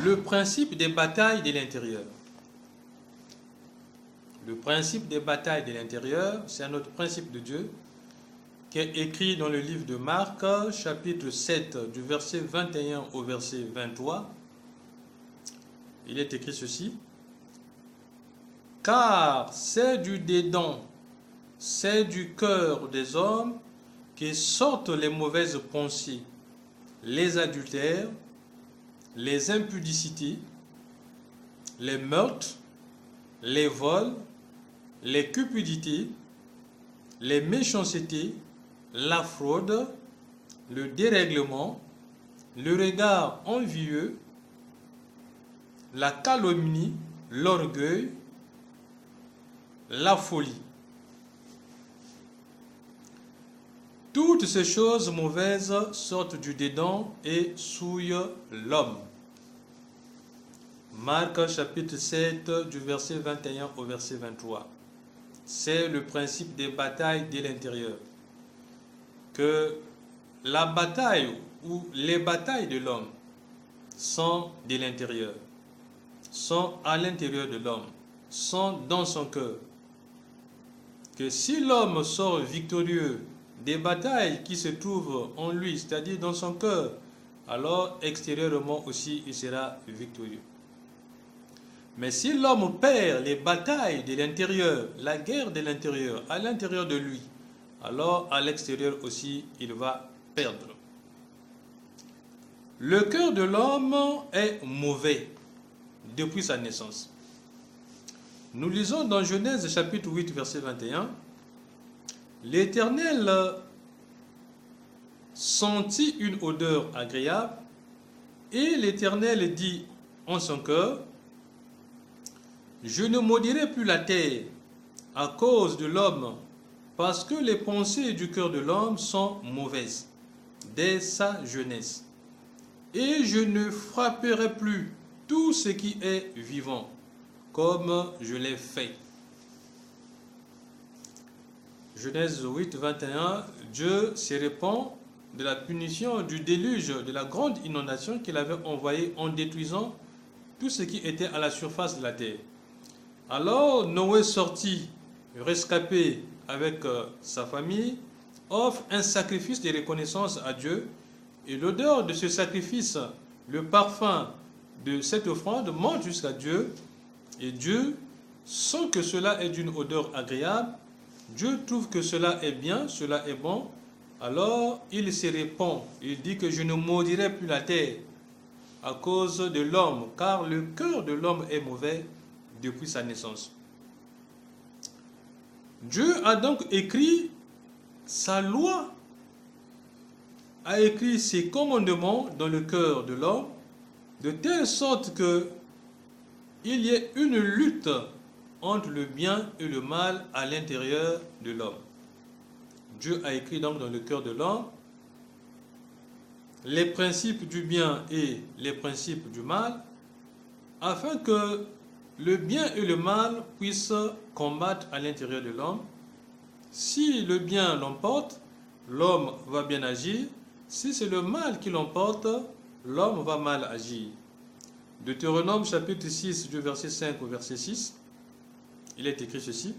Le principe des batailles de l'intérieur. Le principe des batailles de l'intérieur, c'est un autre principe de Dieu qui est écrit dans le livre de Marc, chapitre 7, du verset 21 au verset 23. Il est écrit ceci. Car c'est du dedans, c'est du cœur des hommes que sortent les mauvaises pensées, les adultères, les impudicités, les meurtres, les vols, les cupidités, les méchancetés, la fraude, le dérèglement, le regard envieux, la calomnie, l'orgueil, la folie. Toutes ces choses mauvaises sortent du dedans et souillent l'homme. Marc chapitre 7 du verset 21 au verset 23. C'est le principe des batailles de l'intérieur. Que la bataille ou les batailles de l'homme sont de l'intérieur, sont à l'intérieur de l'homme, sont dans son cœur. Que si l'homme sort victorieux des batailles qui se trouvent en lui, c'est-à-dire dans son cœur, alors extérieurement aussi il sera victorieux. Mais si l'homme perd les batailles de l'intérieur, la guerre de l'intérieur, à l'intérieur de lui, alors à l'extérieur aussi il va perdre. Le cœur de l'homme est mauvais depuis sa naissance. Nous lisons dans Genèse chapitre 8 verset 21. L'Éternel sentit une odeur agréable et l'Éternel dit en son cœur, je ne maudirai plus la terre à cause de l'homme, parce que les pensées du cœur de l'homme sont mauvaises dès sa jeunesse. Et je ne frapperai plus tout ce qui est vivant, comme je l'ai fait. Genèse 8, 21, Dieu se répand de la punition du déluge, de la grande inondation qu'il avait envoyée en détruisant tout ce qui était à la surface de la terre. Alors Noé sortit, rescapé avec sa famille, offre un sacrifice de reconnaissance à Dieu, et l'odeur de ce sacrifice, le parfum de cette offrande monte jusqu'à Dieu, et Dieu, sans que cela ait d'une odeur agréable, Dieu trouve que cela est bien, cela est bon, alors il se répand, il dit que je ne maudirai plus la terre à cause de l'homme, car le cœur de l'homme est mauvais depuis sa naissance. Dieu a donc écrit sa loi, a écrit ses commandements dans le cœur de l'homme, de telle sorte que il y ait une lutte entre le bien et le mal à l'intérieur de l'homme. Dieu a écrit donc dans le cœur de l'homme les principes du bien et les principes du mal, afin que le bien et le mal puissent combattre à l'intérieur de l'homme. Si le bien l'emporte, l'homme va bien agir. Si c'est le mal qui l'emporte, l'homme va mal agir. Deutéronome chapitre 6 du verset 5 au verset 6, il est écrit ceci.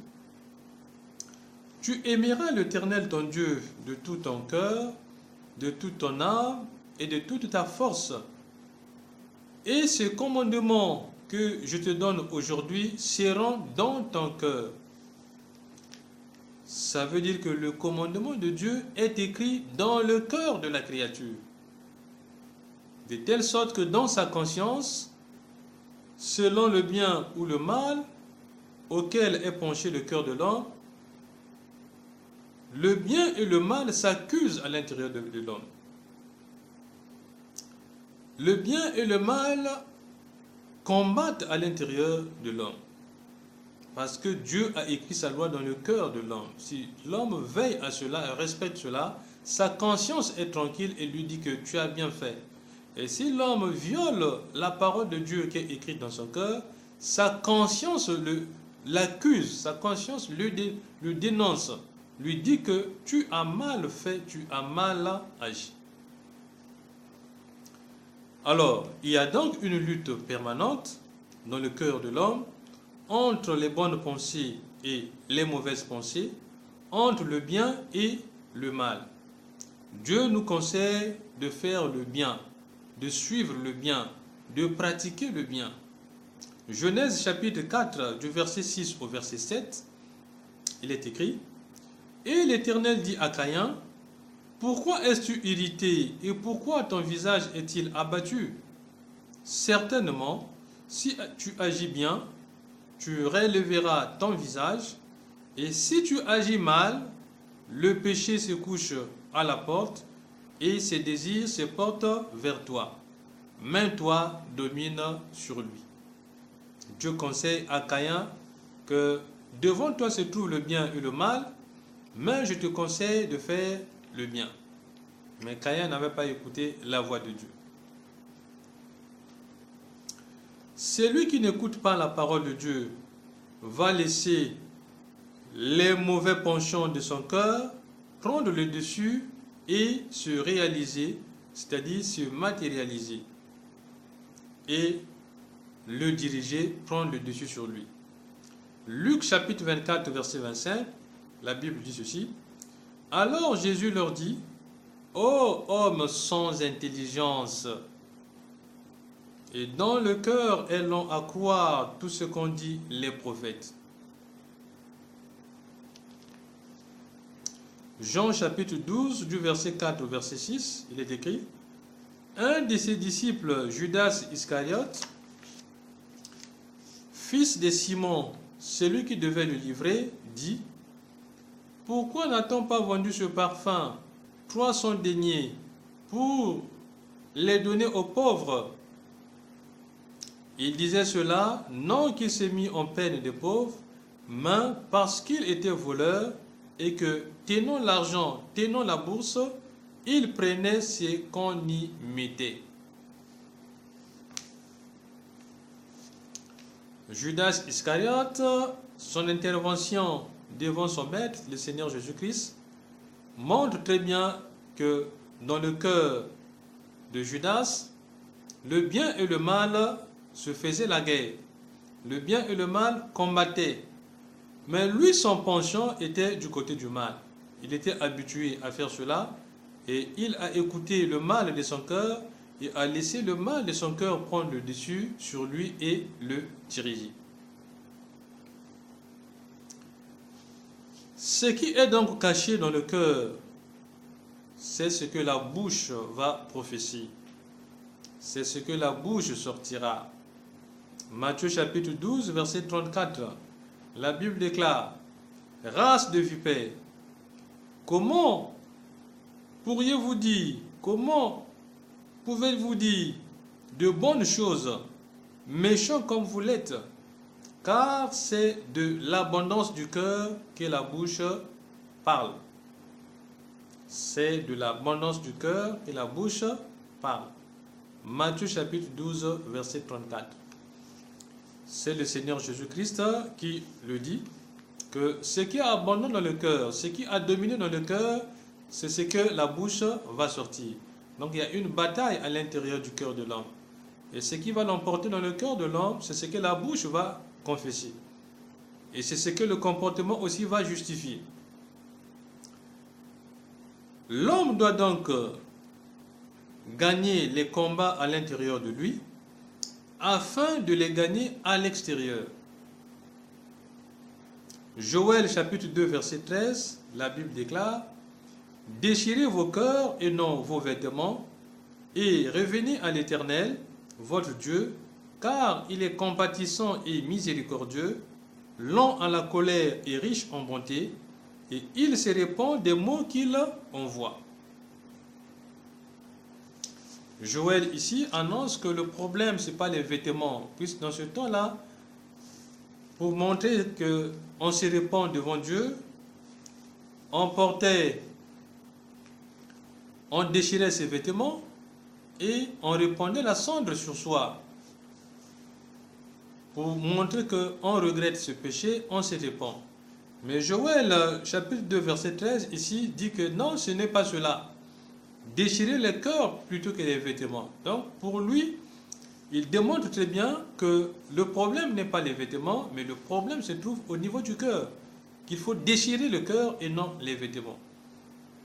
Tu aimeras l'Éternel ton Dieu de tout ton cœur, de toute ton âme et de toute ta force. Et ces commandements que je te donne aujourd'hui seront dans ton cœur. Ça veut dire que le commandement de Dieu est écrit dans le cœur de la créature. De telle sorte que dans sa conscience, selon le bien ou le mal auquel est penché le cœur de l'homme, le bien et le mal s'accusent à l'intérieur de l'homme. Le bien et le mal combattent à l'intérieur de l'homme. Parce que Dieu a écrit sa loi dans le cœur de l'homme. Si l'homme veille à cela et respecte cela, sa conscience est tranquille et lui dit que tu as bien fait. Et si l'homme viole la parole de Dieu qui est écrite dans son cœur, sa conscience l'accuse, sa conscience le dénonce, lui dit que tu as mal fait, tu as mal agi. Alors, il y a donc une lutte permanente dans le cœur de l'homme entre les bonnes pensées et les mauvaises pensées, entre le bien et le mal. Dieu nous conseille de faire le bien, de suivre le bien, de pratiquer le bien. Genèse chapitre 4 du verset 6 au verset 7, il est écrit: Et l'Éternel dit à Caïn: Pourquoi es-tu irrité et pourquoi ton visage est-il abattu? Certainement, si tu agis bien, tu relèveras ton visage, et si tu agis mal, le péché se couche à la porte et ses désirs se portent vers toi. Mais toi domine sur lui. Dieu conseille à Caïn que devant toi se trouve le bien et le mal, mais je te conseille de faire le bien. Mais Caïn n'avait pas écouté la voix de Dieu. Celui qui n'écoute pas la parole de Dieu va laisser les mauvais penchants de son cœur prendre le dessus et se réaliser, c'est-à-dire se matérialiser, et le diriger, prendre le dessus sur lui. Luc chapitre 24, verset 25, la Bible dit ceci: Alors Jésus leur dit: Ô hommes sans intelligence, et dans le cœur elles ont à croire tout ce qu'ont dit les prophètes. Jean chapitre 12 du verset 4 au verset 6, il est écrit: Un de ses disciples, Judas Iscariote, fils de Simon, celui qui devait le livrer, dit: Pourquoi n'a-t-on pas vendu ce parfum 300 deniers pour les donner aux pauvres? Il disait cela non qu'il s'est mis en peine des pauvres, mais parce qu'il était voleur et que, tenant l'argent, tenant la bourse, il prenait ce qu'on y mettait. Judas Iscariote, son intervention devant son maître, le Seigneur Jésus-Christ, montre très bien que dans le cœur de Judas, le bien et le mal se faisaient la guerre. Le bien et le mal combattaient. Mais lui, son penchant était du côté du mal. Il était habitué à faire cela et il a écouté le mal de son cœur et a laissé le mal de son cœur prendre le dessus sur lui et le diriger. Ce qui est donc caché dans le cœur, c'est ce que la bouche va prophétiser. C'est ce que la bouche sortira. Matthieu chapitre 12, verset 34. La Bible déclare: Race de vipères, comment pouvez-vous dire de bonnes choses, méchants comme vous l'êtes? Car c'est de l'abondance du cœur que la bouche parle. C'est de l'abondance du cœur que la bouche parle. Matthieu chapitre 12, verset 34. C'est le Seigneur Jésus-Christ qui le dit, que ce qui est abondant dans le cœur, ce qui a dominé dans le cœur, c'est ce que la bouche va sortir. Donc il y a une bataille à l'intérieur du cœur de l'homme. Et ce qui va l'emporter dans le cœur de l'homme, c'est ce que la bouche va confesser. Et c'est ce que le comportement aussi va justifier. L'homme doit donc gagner les combats à l'intérieur de lui, afin de les gagner à l'extérieur. Joël chapitre 2 verset 13, la Bible déclare: Déchirez vos cœurs et non vos vêtements, et revenez à l'Éternel, votre Dieu, car il est compatissant et miséricordieux, lent à la colère et riche en bonté, et il se répand des mots qu'il envoie. Joël ici annonce que le problème, ce n'est pas les vêtements, puisque dans ce temps-là, pour montrer qu'on se répand devant Dieu, on déchirait ses vêtements et on répandait la cendre sur soi. Pour montrer qu'on regrette ce péché, on se répand. Mais Joël, chapitre 2, verset 13, ici, dit que non, ce n'est pas cela. déchirer le cœur plutôt que les vêtements. Donc pour lui, il démontre très bien que le problème n'est pas les vêtements, mais le problème se trouve au niveau du cœur. Qu'il faut déchirer le cœur et non les vêtements.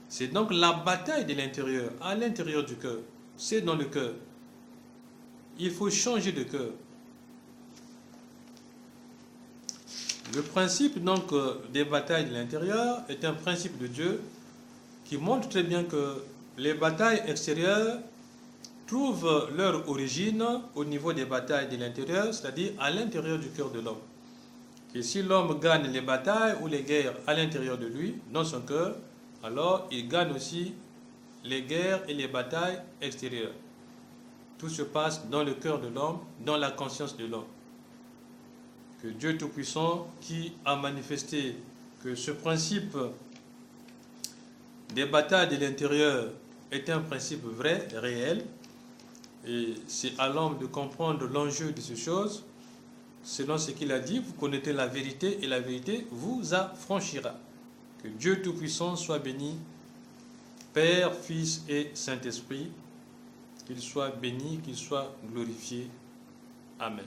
C'est donc la bataille de l'intérieur, à l'intérieur du cœur. C'est dans le cœur. Il faut changer de cœur. Le principe donc des batailles de l'intérieur est un principe de Dieu qui montre très bien que les batailles extérieures trouvent leur origine au niveau des batailles de l'intérieur, c'est-à-dire à l'intérieur du cœur de l'homme. Et si l'homme gagne les batailles ou les guerres à l'intérieur de lui, dans son cœur, alors il gagne aussi les guerres et les batailles extérieures. Tout se passe dans le cœur de l'homme, dans la conscience de l'homme. Que Dieu Tout-Puissant, qui a manifesté que ce principe des batailles de l'intérieur est un principe vrai, réel, et c'est à l'homme de comprendre l'enjeu de ces choses. Selon ce qu'il a dit, vous connaîtrez la vérité et la vérité vous affranchira. Que Dieu Tout-Puissant soit béni, Père, Fils et Saint-Esprit, qu'il soit béni, qu'il soit glorifié. Amen.